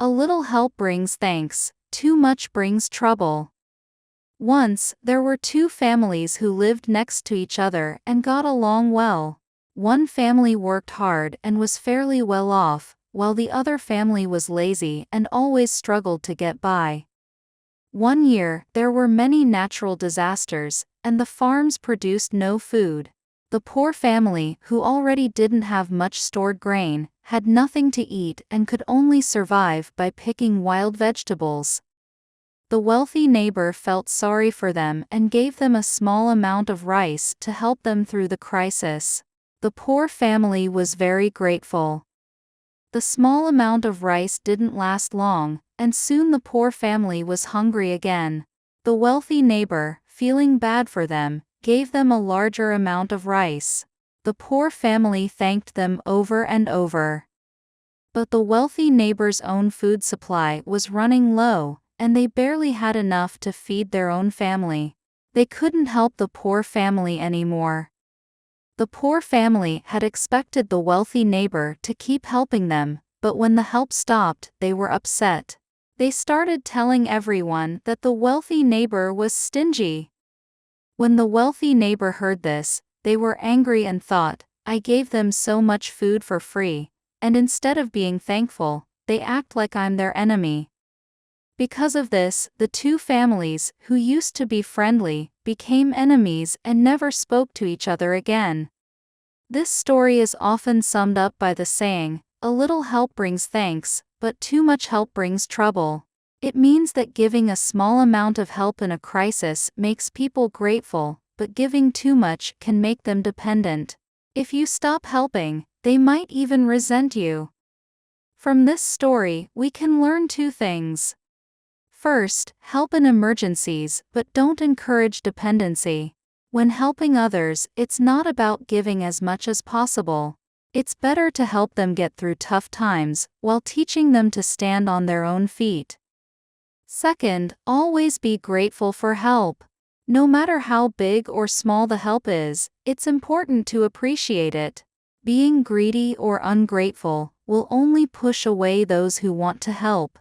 A little help brings thanks, too much brings trouble. Once, there were two families who lived next to each other and got along well. One family worked hard and was fairly well off, while the other family was lazy and always struggled to get by. One year, there were many natural disasters, and the farms produced no food. The poor family, who already didn't have much stored grain, had nothing to eat and could only survive by picking wild vegetables. The wealthy neighbor felt sorry for them and gave them a small amount of rice to help them through the crisis. The poor family was very grateful. The small amount of rice didn't last long, and soon the poor family was hungry again. The wealthy neighbor, feeling bad for them, gave them a larger amount of rice. The poor family thanked them over and over. But the wealthy neighbor's own food supply was running low, and they barely had enough to feed their own family. They couldn't help the poor family anymore. The poor family had expected the wealthy neighbor to keep helping them, but when the help stopped, they were upset. They started telling everyone that the wealthy neighbor was stingy. When the wealthy neighbor heard this, they were angry and thought, "I gave them so much food for free, and instead of being thankful, they act like I'm their enemy." Because of this, the two families, who used to be friendly, became enemies and never spoke to each other again. This story is often summed up by the saying, "A little help brings thanks, but too much help brings trouble." It means that giving a small amount of help in a crisis makes people grateful, but giving too much can make them dependent. If you stop helping, they might even resent you. From this story, we can learn two things. First, help in emergencies, but don't encourage dependency. When helping others, it's not about giving as much as possible. It's better to help them get through tough times, while teaching them to stand on their own feet. Second, always be grateful for help. No matter how big or small the help is, it's important to appreciate it. Being greedy or ungrateful will only push away those who want to help.